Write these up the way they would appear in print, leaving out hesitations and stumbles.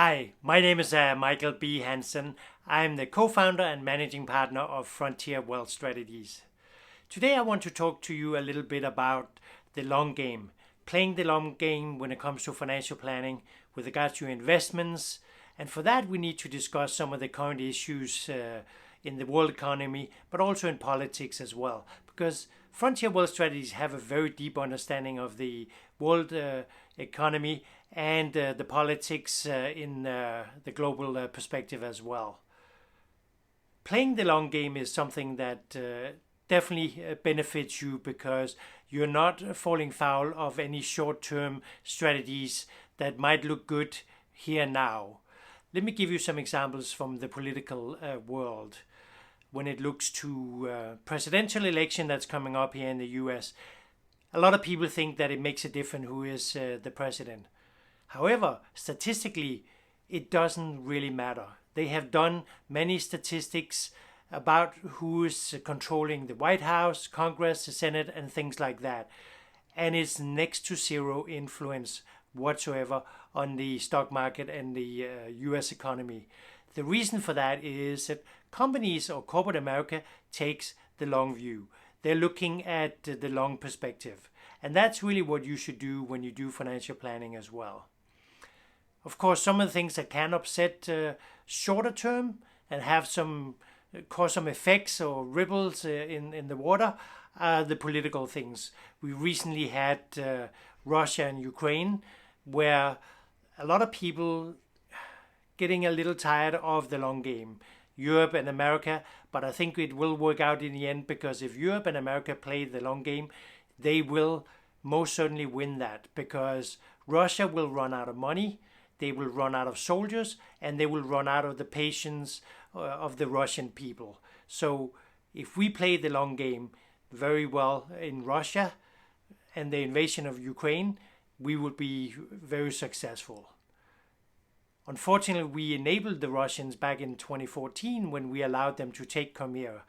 Hi, my name is Michael B. Hansen. I'm the co founder and managing partner of Frontier Wealth Strategies. Today, I want to talk to you a little bit about the long game, playing the long game when it comes to financial planning with regards to investments. And for that, we need to discuss some of the current issues in the world economy, but also in politics as well. Because Frontier Wealth Strategies have a very deep understanding of the world economy and the politics in the global perspective as well. Playing the long game is something that definitely benefits you because you're not falling foul of any short term strategies that might look good here now. Let me give you some examples from the political world. When it looks to presidential election that's coming up here in the US, a lot of people think that it makes a difference who is the president. However, statistically, it doesn't really matter. They have done many statistics about who is controlling the White House, Congress, the Senate, and things like that. And it's next to zero influence whatsoever on the stock market and the US economy. The reason for that is that companies or corporate America takes the long view. They're looking at the long perspective. And that's really what you should do when you do financial planning as well. Of course, some of the things that can upset shorter term and have some cause some effects or ripples in the water are the political things. We recently had Russia and Ukraine, where a lot of people getting a little tired of the long game. Europe and America, but I think it will work out in the end because if Europe and America play the long game, they will most certainly win that because Russia will run out of money, they will run out of soldiers, and they will run out of the patience of the Russian people. So if we play the long game very well in Russia and the invasion of Ukraine, we would be very successful. Unfortunately, we enabled the Russians back in 2014 when we allowed them to take Crimea.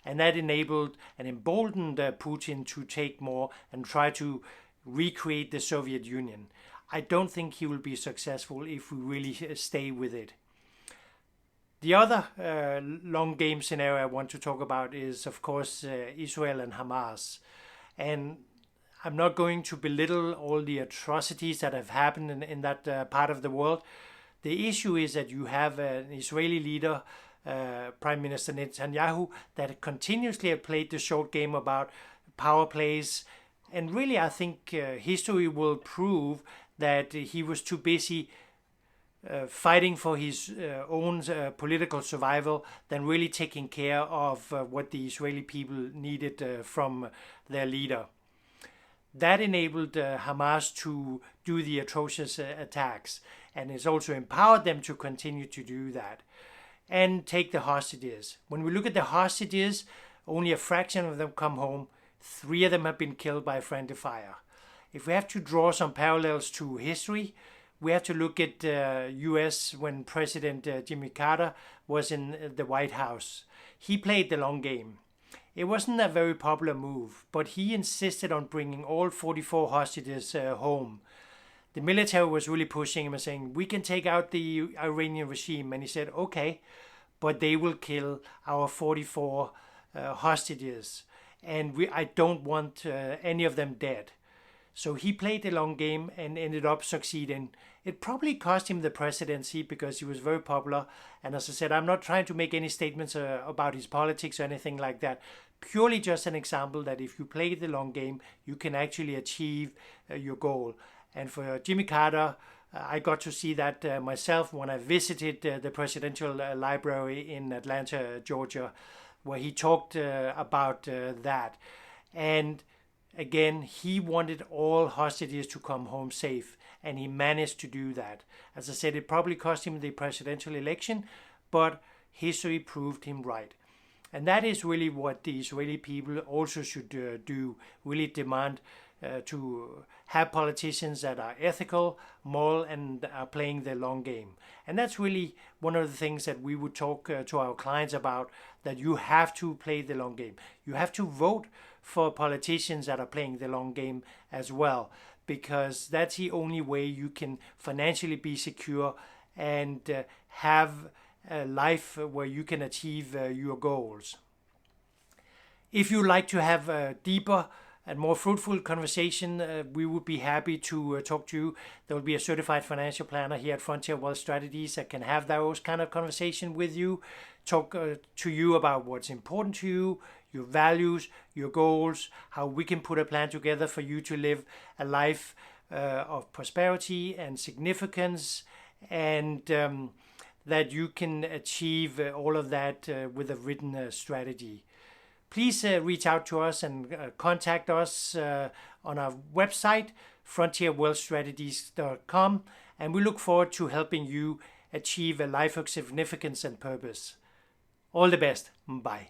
And that enabled and emboldened Putin to take more and try to recreate the Soviet Union. I don't think he will be successful if we really stay with it. The other long game scenario I want to talk about is, of course, Israel and Hamas. And I'm not going to belittle all the atrocities that have happened in that part of the world. The issue is that you have an Israeli leader, Prime Minister Netanyahu, that continuously have played the short game about power plays. And really, I think history will prove that he was too busy fighting for his own political survival than really taking care of what the Israeli people needed from their leader. That enabled Hamas to do the atrocious attacks, and it's also empowered them to continue to do that and take the hostages. When we look at the hostages, only a fraction of them come home. 3 of them have been killed by friendly fire. If we have to draw some parallels to history, we have to look at US when President Jimmy Carter was in the White House. He played the long game. It wasn't a very popular move, but he insisted on bringing all 44 hostages home. The military was really pushing him and saying, we can take out the Iranian regime. And he said, okay, but they will kill our 44 hostages. And I don't want any of them dead. So he played the long game and ended up succeeding. It probably cost him the presidency because he was very popular. And as I said, I'm not trying to make any statements about his politics or anything like that. Purely just an example that if you play the long game, you can actually achieve your goal. And for Jimmy Carter, I got to see that myself when I visited the Presidential Library in Atlanta, Georgia, where he talked about that. And again, he wanted all hostages to come home safe, and he managed to do that. As I said, it probably cost him the presidential election, but history proved him right. And that is really what the Israeli people also should do, really demand to have politicians that are ethical, moral, and are playing the long game. And that's really one of the things that we would talk to our clients about, that you have to play the long game. You have to vote for politicians that are playing the long game as well, because that's the only way you can financially be secure and have a life where you can achieve your goals. If you'd like to have a deeper and more fruitful conversation, we would be happy to talk to you. There will be a certified financial planner here at Frontier Wealth Strategies that can have those kind of conversation with you, talk to you about what's important to you, your values, your goals, how we can put a plan together for you to live a life of prosperity and significance, and that you can achieve all of that with a written strategy. Please reach out to us and contact us on our website, frontierwealthstrategies.com, and we look forward to helping you achieve a life of significance and purpose. All the best. Bye.